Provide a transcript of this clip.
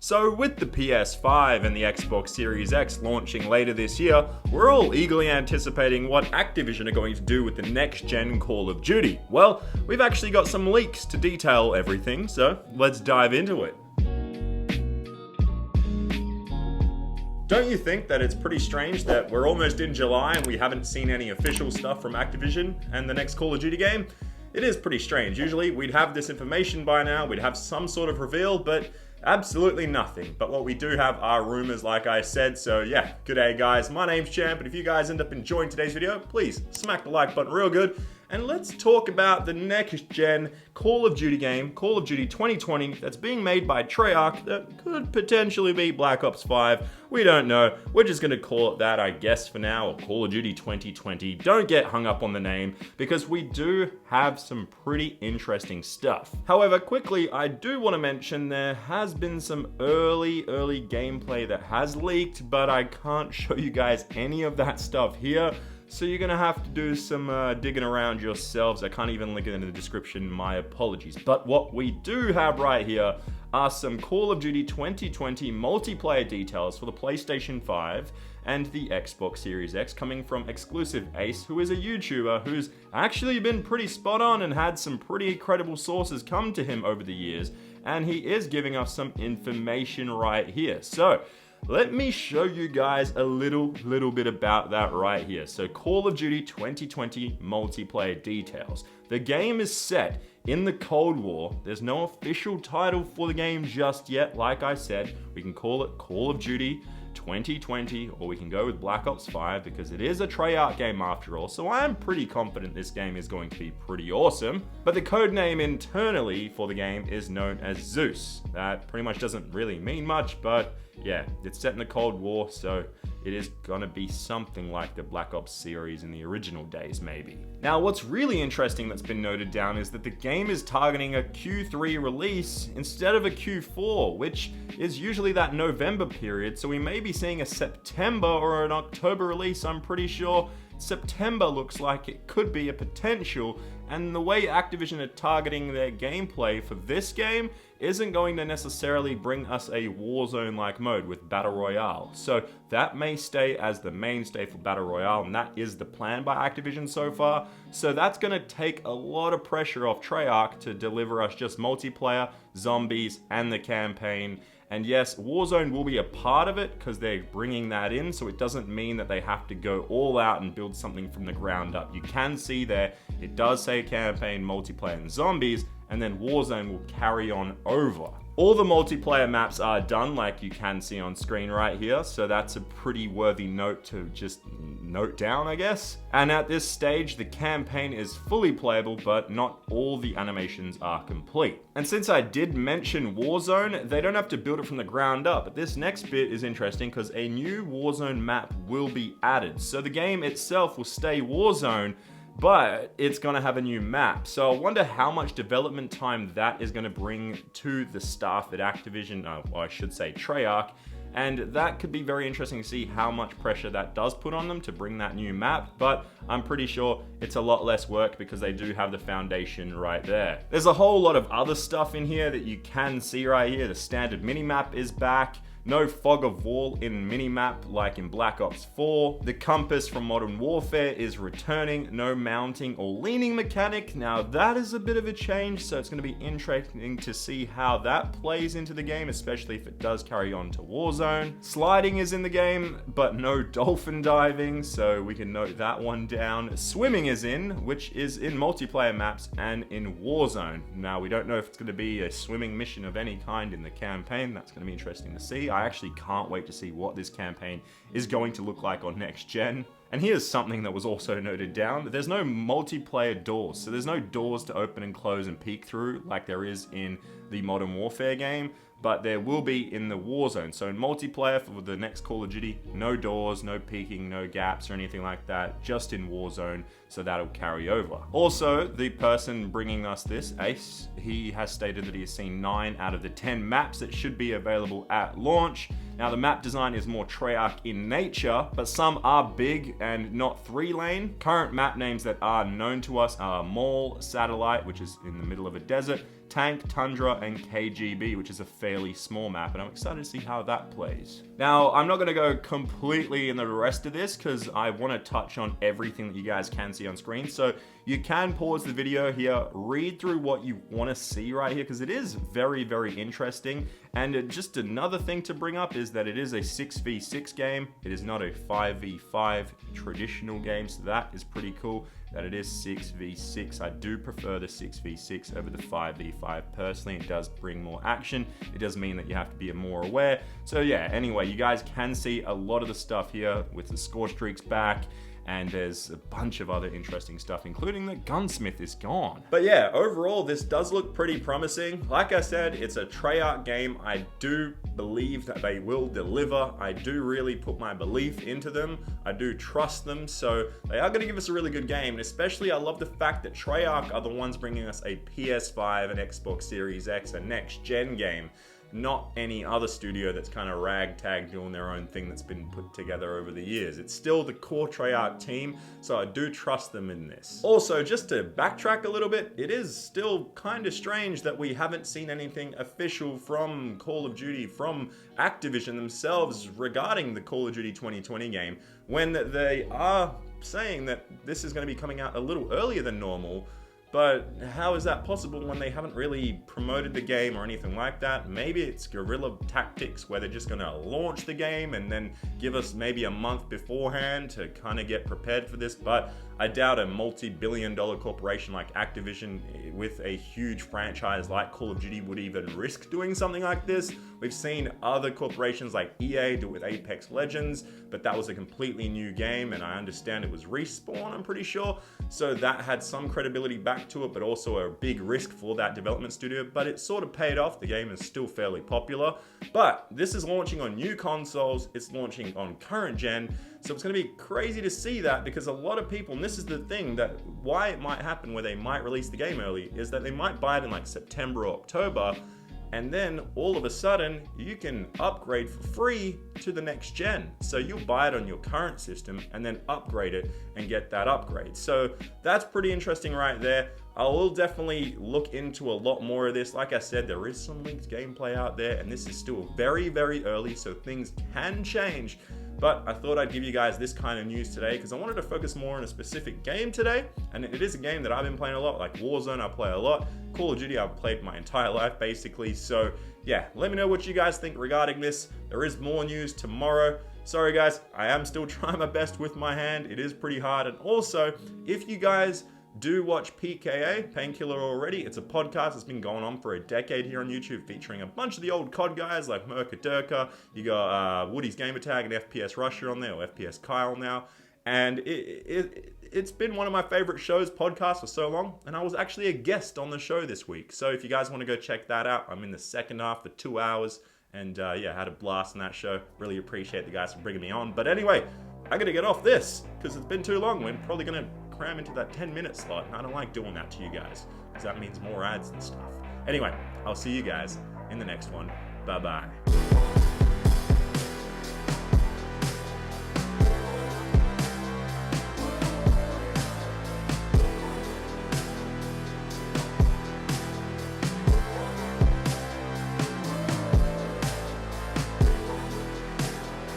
So with the PS5 and the Xbox Series X launching later this year, we're all eagerly anticipating what Activision are going to do with the next-gen Call of Duty. Well, we've actually got some leaks to detail everything, so let's dive into it. Don't you think that it's pretty strange that we're almost in July and we haven't seen any official stuff from Activision and the next Call of Duty game? It is pretty strange. Usually we'd have this information by now, we'd have some sort of reveal, but absolutely nothing. But what we do have are rumors, like I said. So yeah, good day guys, my name's Champ, and if you guys end up enjoying today's video, please smack the like button real good. And let's talk about the next gen Call of Duty game, Call of Duty 2020, that's being made by Treyarch that could potentially be Black Ops 5. We don't know. We're just going to call it that, I guess, for now, or Call of Duty 2020. Don't get hung up on the name, because we do have some pretty interesting stuff. However, quickly, I do want to mention there has been some early gameplay that has leaked, but I can't show you guys any of that stuff here. So you're gonna have to do some digging around yourselves. I can't even link it in the description, my apologies. But what we do have right here are some Call of Duty 2020 multiplayer details for the PlayStation 5 and the Xbox Series X, coming from Exclusive Ace, who is a YouTuber who's actually been pretty spot on and had some pretty credible sources come to him over the years. And he is giving us some information right here. So let me show you guys a little bit about that right here. So Call of Duty 2020 multiplayer details. The game is set in the Cold War. There's no official title for the game just yet. Like I said, we can call it Call of Duty 2020, or we can go with Black Ops 5 because it is a Treyarch game after all, so I'm pretty confident this game is going to be pretty awesome. But the code name internally for the game is known as Zeus. That pretty much doesn't really mean much, but yeah, it's set in the Cold War, so it is gonna be something like the Black Ops series in the original days, maybe. Now, what's really interesting that's been noted down is that the game is targeting a Q3 release instead of a Q4, which is usually that November period, so we may be seeing a September or an October release. I'm pretty sure September looks like it could be a potential, and the way Activision are targeting their gameplay for this game isn't going to necessarily bring us a Warzone-like mode with Battle Royale. So that may stay as the mainstay for Battle Royale, and that is the plan by Activision so far. So that's going to take a lot of pressure off Treyarch to deliver us just multiplayer, zombies, and the campaign. And yes, Warzone will be a part of it because they're bringing that in, so it doesn't mean that they have to go all out and build something from the ground up. You can see there, it does say campaign, multiplayer, and zombies, and then Warzone will carry on over. All the multiplayer maps are done, like you can see on screen right here, so that's a pretty worthy note to just note down, I guess. And at this stage, the campaign is fully playable, but not all the animations are complete. And since I did mention Warzone, they don't have to build it from the ground up, but this next bit is interesting because a new Warzone map will be added. So the game itself will stay Warzone, but it's going to have a new map. So I wonder how much development time that is going to bring to the staff at Activision, or I should say Treyarch, and that could be very interesting to see how much pressure that does put on them to bring that new map, but I'm pretty sure it's a lot less work because they do have the foundation right there. There's a whole lot of other stuff in here that you can see right here. The standard minimap is back. No fog of war in minimap like in Black Ops 4. The compass from Modern Warfare is returning. No mounting or leaning mechanic. Now that is a bit of a change, so it's going to be interesting to see how that plays into the game, especially if it does carry on to Warzone. Sliding is in the game, but no dolphin diving, so we can note that one down. Swimming is in, which is in multiplayer maps and in Warzone. Now we don't know if it's going to be a swimming mission of any kind in the campaign. That's going to be interesting to see. I actually can't wait to see what this campaign is going to look like on next gen. And here's something that was also noted down. There's no multiplayer doors, so there's no doors to open and close and peek through like there is in the Modern Warfare game, but there will be in the Warzone. So in multiplayer for the next Call of Duty, no doors, no peeking, no gaps or anything like that, just in Warzone, so that'll carry over. Also, the person bringing us this, Ace, he has stated that he has seen 9 out of the 10 maps that should be available at launch. Now the map design is more Treyarch in nature, but some are big and not 3-lane. Current map names that are known to us are Mall, Satellite, which is in the middle of a desert, Tank, Tundra, and KGB, which is a fairly small map, and I'm excited to see how that plays. Now, I'm not going to go completely in the rest of this because I want to touch on everything that you guys can see on screen, so you can pause the video here, read through what you want to see right here, because it is very, very interesting. And just another thing to bring up is that it is a 6v6 game. It is not a 5v5 traditional game, so that is pretty cool that it is 6v6. I do prefer the 6v6 over the 5v5 personally. It does bring more action. It does mean that you have to be more aware. So yeah, anyway, you guys can see a lot of the stuff here with the score streaks back, and there's a bunch of other interesting stuff, including the gunsmith is gone. But yeah, overall, this does look pretty promising. Like I said, it's a Treyarch game. I do believe that they will deliver. I do really put my belief into them. I do trust them, so they are going to give us a really good game. And especially, I love the fact that Treyarch are the ones bringing us a PS5 and Xbox Series X, a next-gen game. Not any other studio that's kind of ragtag doing their own thing that's been put together over the years. It's still the core Treyarch team, so I do trust them in this. Also, just to backtrack a little bit, it is still kind of strange that we haven't seen anything official from Call of Duty, from Activision themselves regarding the Call of Duty 2020 game, when they are saying that this is going to be coming out a little earlier than normal. But how is that possible when they haven't really promoted the game or anything like that? Maybe it's guerrilla tactics where they're just going to launch the game and then give us maybe a month beforehand to kind of get prepared for this. But I doubt a multi-billion-dollar corporation like Activision with a huge franchise like Call of Duty would even risk doing something like this. We've seen other corporations like EA do it with Apex Legends, but that was a completely new game, and I understand it was Respawn, I'm pretty sure. So that had some credibility back to it, but also a big risk for that development studio, but it sort of paid off. The game is still fairly popular, but this is launching on new consoles. It's launching on current gen, so it's going to be crazy to see that, because a lot of people, and this is the thing that why it might happen where they might release the game early, is that they might buy it in like September or October, and then all of a sudden you can upgrade for free to the next gen. So you'll buy it on your current system and then upgrade it and get that upgrade. So that's pretty interesting right there. I will definitely look into a lot more of this. Like I said, there is some leaked gameplay out there, and this is still very, very early, so things can change. But I thought I'd give you guys this kind of news today because I wanted to focus more on a specific game today. And it is a game that I've been playing a lot, like Warzone I play a lot. Call of Duty I've played my entire life basically. So yeah, let me know what you guys think regarding this. There is more news tomorrow. Sorry guys, I am still trying my best with my hand. It is pretty hard. And also, if you guys do watch PKA, Painkiller Already. It's a podcast that's been going on for a decade here on YouTube, featuring a bunch of the old COD guys like Merca Durka. You got Woody's Gamertag and FPS Rusher on there, or FPS Kyle now. And it's been one of my favorite shows, podcasts, for so long. And I was actually a guest on the show this week. So if you guys want to go check that out, I'm in the second half for 2 hours. And yeah, had a blast on that show. Really appreciate the guys for bringing me on. But anyway, I gotta get off this because it's been too long. We're probably gonna cram into that 10-minute slot, and I don't like doing that to you guys because that means more ads and stuff. Anyway, I'll see you guys in the next one. Bye-bye.